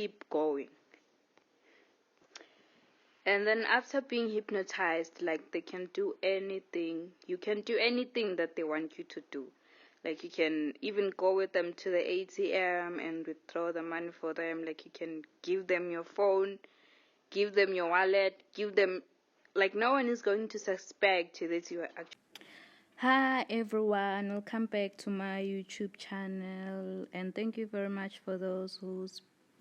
keep going. And then after being hypnotized, like they can do anything. You can do anything that they want you to do. Like you can even go with them to the ATM and withdraw the money for them. Like you can give them your phone, give them your wallet, give them, like no one is going to suspect that you are actually. Hi everyone, welcome back to my YouTube channel, and thank you very much for those who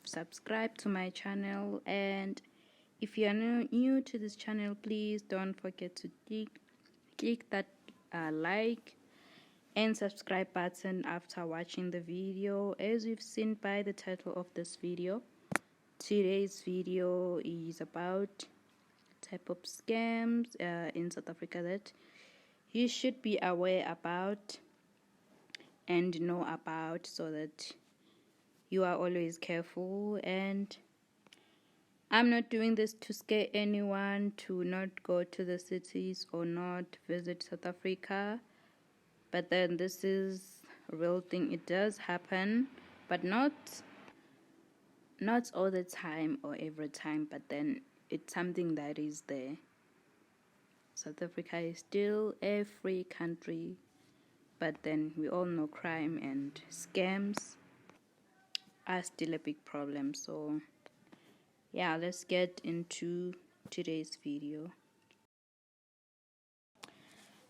subscribe to my channel. And if you are new to this channel, please don't forget to click that like and subscribe button after watching the video. As you've seen by the title of this video, today's video is about type of scams in South Africa that you should be aware about and know about, so that you are always careful. And I'm not doing this to scare anyone to not go to the cities or not visit South Africa, but then this is a real thing. It does happen, but not all the time or every time, but then it's something that is there. South Africa is still a free country, but then we all know crime and scams are still a big problem. So yeah, let's get into today's video.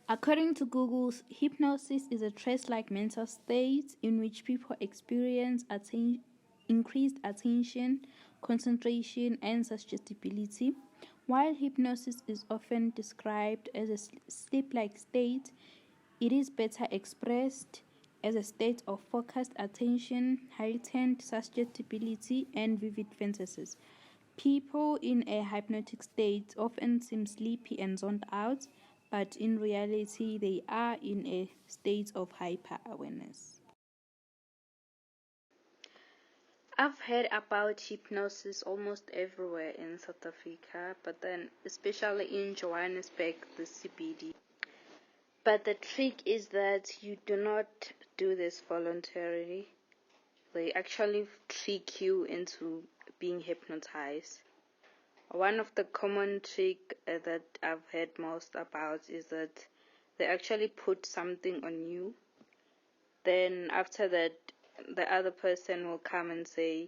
According to Google, hypnosis is a trance-like mental state in which people experience increased attention, concentration, and suggestibility. While hypnosis is often described as a sleep-like state, it is better expressed as a state of focused attention, heightened suggestibility, and vivid fantasies. People in a hypnotic state often seem sleepy and zoned out, but in reality they are in a state of hyper-awareness. I've heard about hypnosis almost everywhere in South Africa, but then especially in Johannesburg, the CBD. But the trick is that you do not do this voluntarily. They actually trick you into being hypnotized. One of the common tricks that I've heard most about is that they actually put something on you. Then after that, the other person will come and say,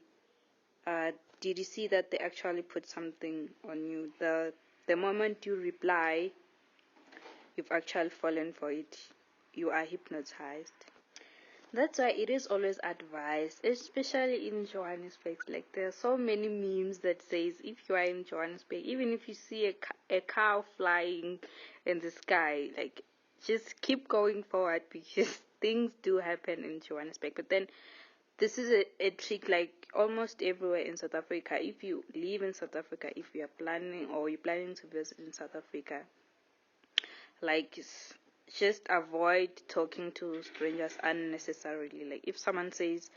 did you see that they actually put something on you? The moment you reply, you've actually fallen for it. You are hypnotized. That's why it is always advised, especially in Johannesburg. Like there are so many memes that says if you are in Johannesburg, even if you see a cow flying in the sky, like just keep going forward, because things do happen in Johannesburg. But then this is a trick like almost everywhere in South Africa. If you live in South Africa, if you are planning or you're planning to visit in South Africa, like just avoid talking to strangers unnecessarily. Like if someone says,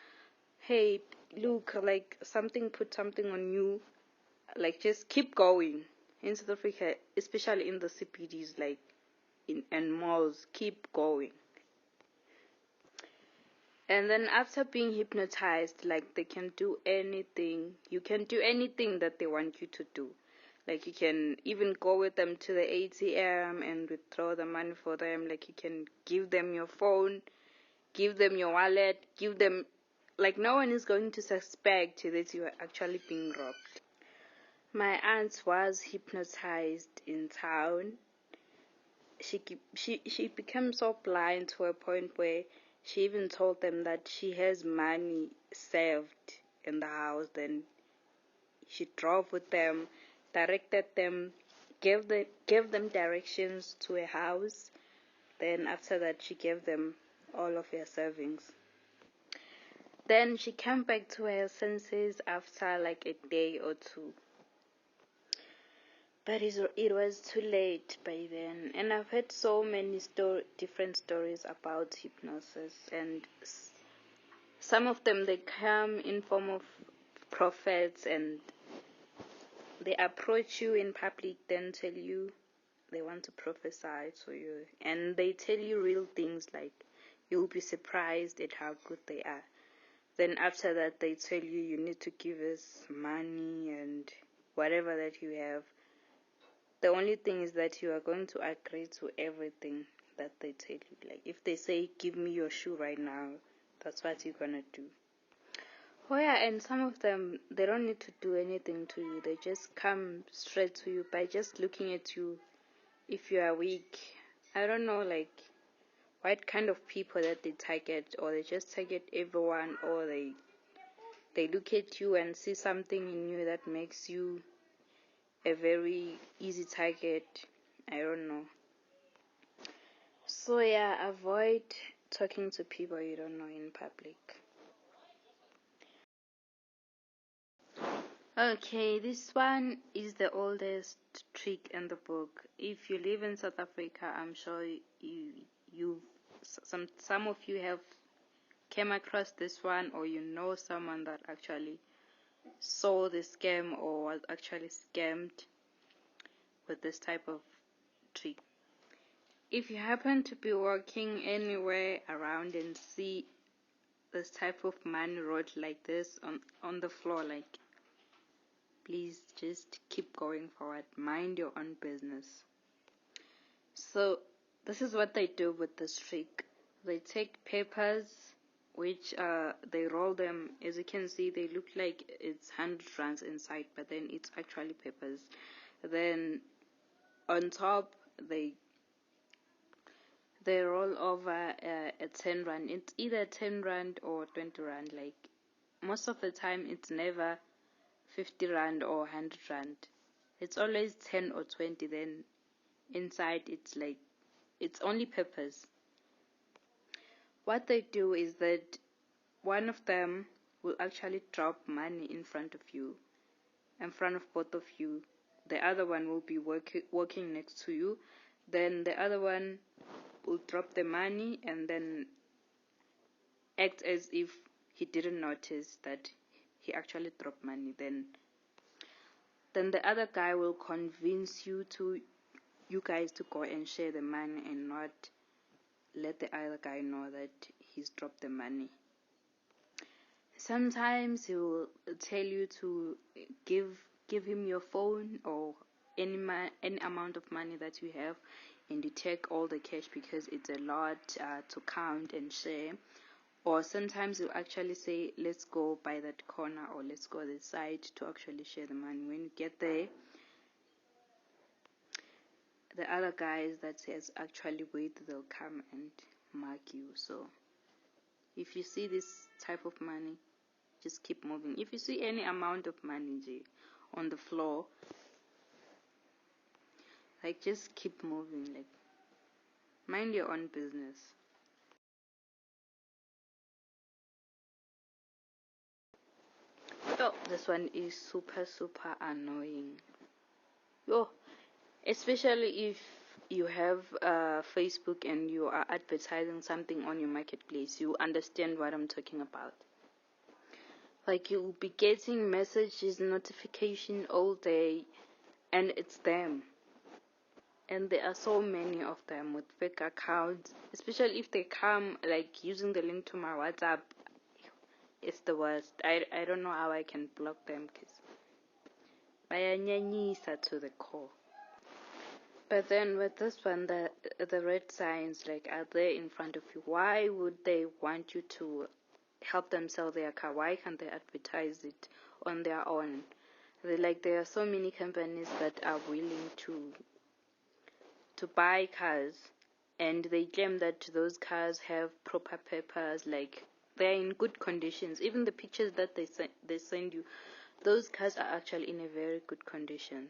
hey, look, like put something on you, like just keep going. In South Africa, especially in the CBDs, like and malls, keep going. And then after being hypnotized, like they can do anything. You can do anything that they want you to do. Like you can even go with them to the ATM and withdraw the money for them. Like you can give them your phone, give them your wallet, give them, like no one is going to suspect that you are actually being robbed. My aunt was hypnotized in town. She became so blind to a point where she even told them that she has money saved in the house. Then she drove with them, directed them, gave them directions to a house. Then after that, she gave them all of her savings. Then she came back to her senses after like a day or two. But it was too late by then. And I've heard so many different stories about hypnosis, and some of them they come in form of prophets, and they approach you in public, then tell you they want to prophesy to you, and they tell you real things, like you'll be surprised at how good they are. Then after that, they tell you need to give us money and whatever that you have. The only thing is that you are going to agree to everything that they tell you. Like if they say, give me your shoe right now, that's what you're gonna do. Oh yeah, and some of them, they don't need to do anything to you. They just come straight to you by just looking at you. If you are weak, I don't know, like what kind of people that they target, or they just target everyone, or they look at you and see something in you that makes you a very easy target. I don't know. So yeah, avoid talking to people you don't know in public. Okay, this one is the oldest trick in the book. If you live in South Africa, I'm sure some of you have came across this one, or you know someone that actually saw the scam or was actually scammed with this type of trick. If you happen to be walking anywhere around and see this type of money rolled like this on the floor, like, please just keep going forward. Mind your own business. So this is what they do with this trick. They take papers, which they roll them. As you can see, they look like it's 100 rands inside, but then it's actually papers. Then on top, they roll over a 10 rand. It's either 10 rand or 20 rand. Like most of the time, it's never 50 rand or 100 rand. It's always 10 or 20. Then inside it's only papers. What they do is that one of them will actually drop money in front of you, in front of both of you. The other one will be working next to you. Then the other one will drop the money and then act as if he didn't notice that he actually dropped money. Then the other guy will convince you guys to go and share the money and not let the other guy know that he's dropped the money. Sometimes he will tell you to give him your phone or any amount of money that you have, and you take all the cash because it's a lot to count and share. Or sometimes he'll actually say, let's go by that corner or let's go this side to actually share the money. When you get there, the other guys that says actually wait, they'll come and mark you. So if you see this type of money, just keep moving. If you see any amount of money on the floor, like just keep moving. Like mind your own business. Oh, this one is super annoying. Oh, especially if you have Facebook and you are advertising something on your marketplace, you understand what I'm talking about. Like you'll be getting messages, notification all day, and it's them. And there are so many of them with fake accounts, especially if they come like using the link to my WhatsApp. It's the worst. I don't know how I can block them because bayanyanyisa to the core. But then with this one, the red signs like are there in front of you. Why would they want you to help them sell their car? Why can't they advertise it on their own? There are so many companies that are willing to buy cars, and they claim that those cars have proper papers, like they're in good conditions. Even the pictures that they send you, those cars are actually in a very good condition.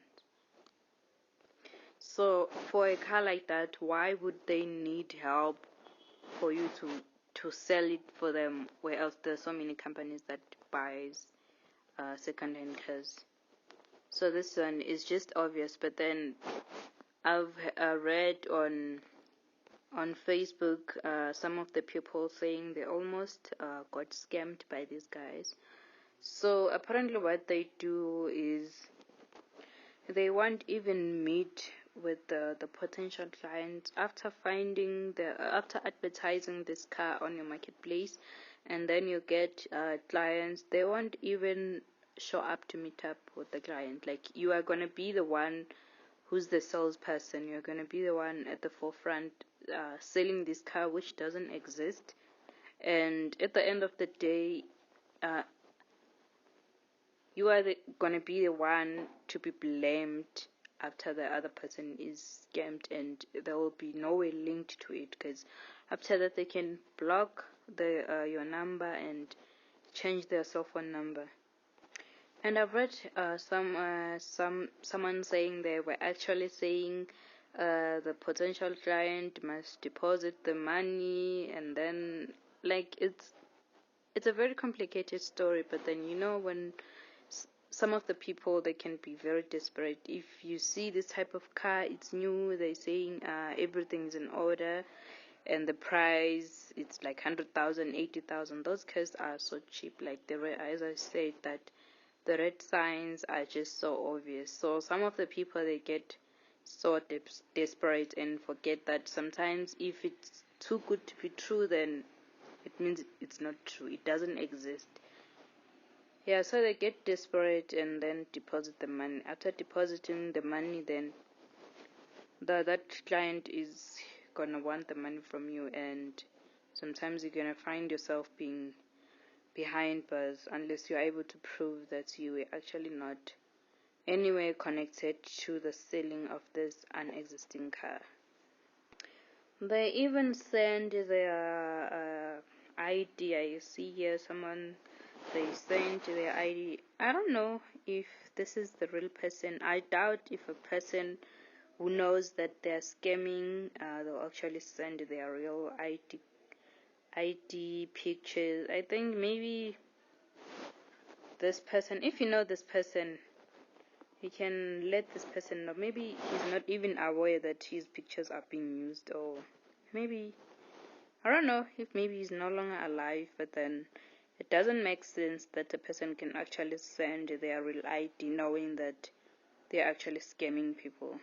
So for a car like that, why would they need help for you to sell it for them, where else there's so many companies that buys second-hand cars? So this one is just obvious. But then I've read on Facebook some of the people saying they almost got scammed by these guys. So apparently what they do is they won't even meet with the potential clients after advertising this car on your marketplace. and then you get clients, they won't even show up to meet up with the client. Like, you are going to be the one who's the salesperson, you're going to be the one at the forefront selling this car which doesn't exist, and at the end of the day, you are going to be the one to be blamed after the other person is scammed, and there will be no way linked to it, because after that they can block your number and change their cell phone number. And I've read someone saying they were actually saying the potential client must deposit the money, and then, like, it's a very complicated story. But then, when some of the people, they can be very desperate. If you see this type of car, it's new, they're saying everything's in order, and the price, it's like 100,000, 80,000. Those cars are so cheap. Like, as I said, that the red signs are just so obvious. So some of the people, they get so desperate and forget that sometimes if it's too good to be true, then it means it's not true. It doesn't exist. Yeah, so they get desperate and then deposit the money. After depositing the money, then that client is gonna want the money from you, and sometimes you're gonna find yourself being behind bars unless you're able to prove that you were actually not anywhere connected to the selling of this unexisting car. They even send their ID. I see here someone, they send their ID. I don't know if this is the real person. I doubt if a person who knows that they're scamming, they'll actually send their real ID pictures. I think maybe this person, if you know this person, you can let this person know. Maybe he's not even aware that his pictures are being used, or maybe, I don't know, if maybe he's no longer alive. But then it doesn't make sense that a person can actually send their real ID knowing that they're actually scamming people.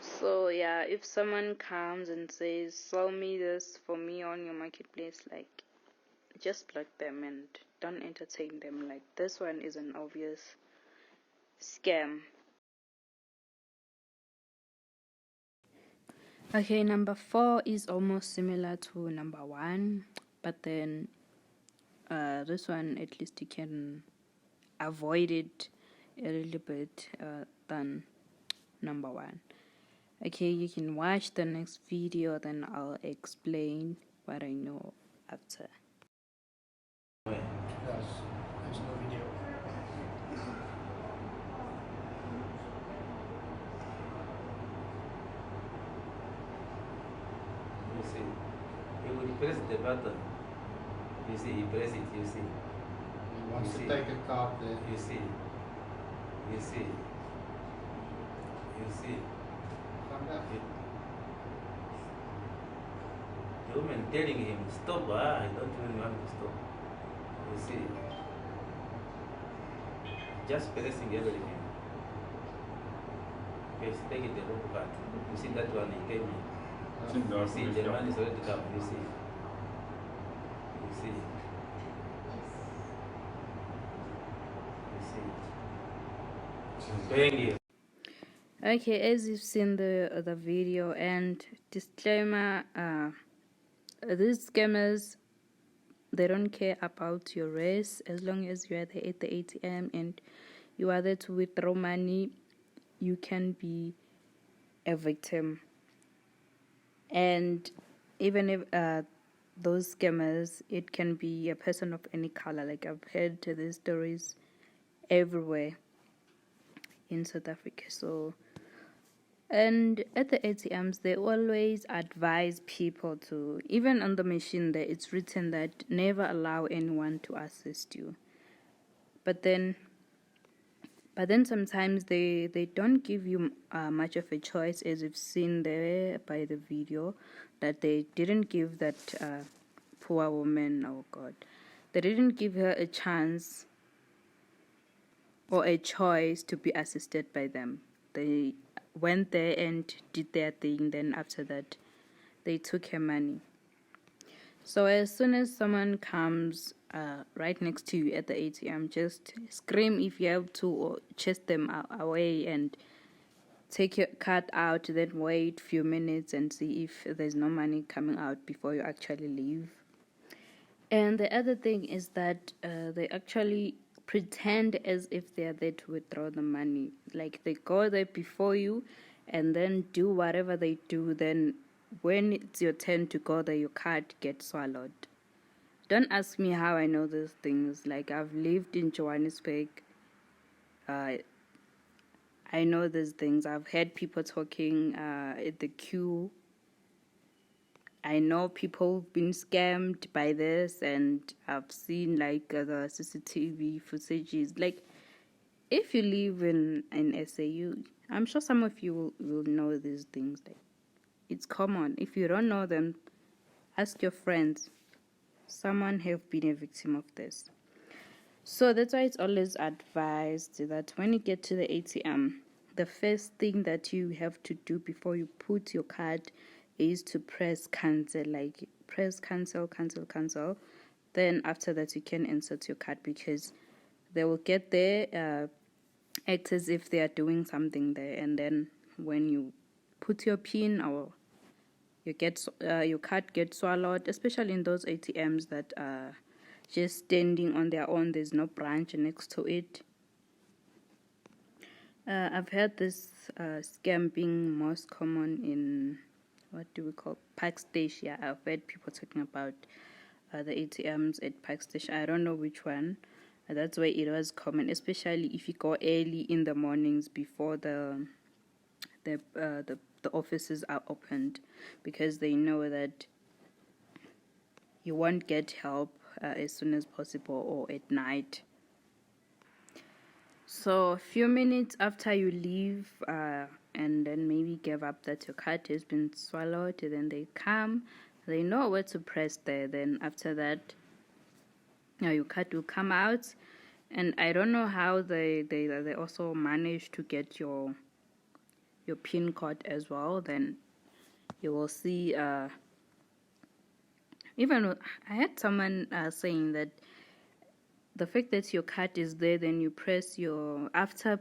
So yeah, if someone comes and says, sell me this for me on your marketplace, like, just block them and don't entertain them. Like, this one is an obvious scam. Okay, number 4 is almost similar to number 1, but then this one, at least you can avoid it a little bit than number 1. Okay, you can watch the next video, then I'll explain what I know after. Yes, there's no video. You see, he will press the button. You see, he press it, you see. He wants You to see. take a card there. You see. You see. You see. Come back. The woman telling him, stop, I don't really want to stop. You see. Just pressing everything. Yes, take it the whole card. You see that one he gave me. You see, the man is already come, you see. You see. You see. He's paying you. Okay, as you've seen the video, and disclaimer, these scammers, they don't care about your race. As long as you are there at the ATM and you are there to withdraw money, you can be a victim. And even if those scammers, it can be a person of any color. Like, I've heard these stories everywhere in South Africa. So, and at the ATMs, they always advise people to, even on the machine there, it's written that never allow anyone to assist you. But then sometimes they don't give you much of a choice, as you've seen there by the video, that they didn't give that poor woman, oh God, they didn't give her a chance or a choice to be assisted by them. They went there and did their thing, then after that they took her money. So as soon as someone comes right next to you at the ATM, just scream if you have to, or chase them away and take your card out, then wait a few minutes and see if there's no money coming out before you actually leave. And the other thing is that they actually pretend as if they are there to withdraw the money. Like they go there before you and then do whatever they do. Then when it's your turn to go there, your card gets swallowed. Don't ask me how I know these things. Like I've lived in Johannesburg. I know these things. I've heard people talking at the queue. I know people who've been scammed by this, and I've seen like the CCTV footages. Like, if you live in SAU, I'm sure some of you will know these things. Like, it's common. If you don't know them, ask your friends. Someone have been a victim of this. So that's why it's always advised that when you get to the ATM, the first thing that you have to do before you put your card is to press cancel. Like press cancel. Then after that you can insert your card, because they will get there, act as if they are doing something there, and then when you put your PIN or your card gets swallowed, especially in those ATMs that are just standing on their own, there's no branch next to it. I've heard this scam being most common in, what do we call, Park Station. Yeah, I've heard people talking about the ATMs at Park Station. I don't know which one. That's where it was common, especially if you go early in the mornings before the offices are opened, because they know that you won't get help as soon as possible, or at night. So a few minutes after you leave, and then maybe give up that your card has been swallowed, then they come, they know where to press there. Then after that, your card will come out, and I don't know how they also manage to get your PIN code as well. Then you will see. Even I had someone saying that the fact that your card is there, then you press after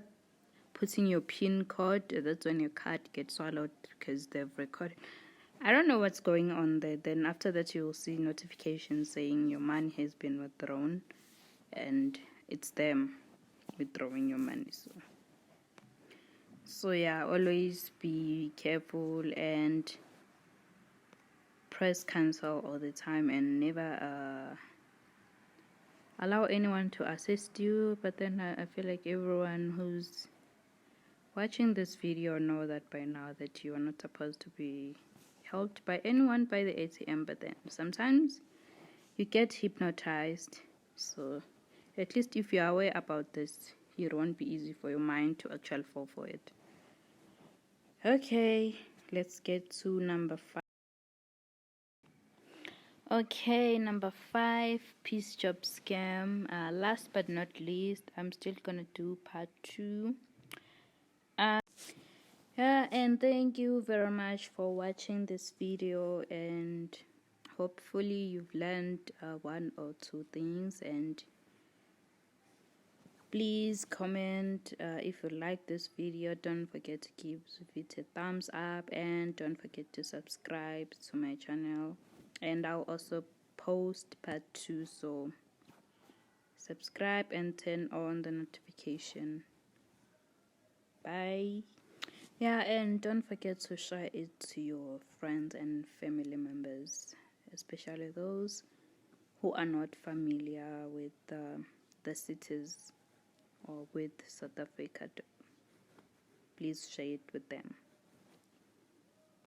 putting your PIN code, that's when your card gets swallowed, because they've recorded. I don't know what's going on there. Then after that, you will see notifications saying your money has been withdrawn, and it's them withdrawing your money. So yeah, always be careful and press cancel all the time, and never allow anyone to assist you. But then I feel like everyone who's watching this video know that by now, that you are not supposed to be helped by anyone by the ATM. But then sometimes you get hypnotized. So at least if you're aware about this, it won't be easy for your mind to actually fall for it. Okay, let's get to number 5. Okay, number 5, piece job scam. Last but not least, I'm still gonna do part 2. And thank you very much for watching this video, and hopefully you've learned 1 or 2 things. And please comment if you like this video. Don't forget to give it a thumbs up, and don't forget to subscribe to my channel. And I'll also post part 2, so subscribe and turn on the notification. Bye. Yeah, and don't forget to share it to your friends and family members, especially those who are not familiar with the cities or with South Africa. Please share it with them.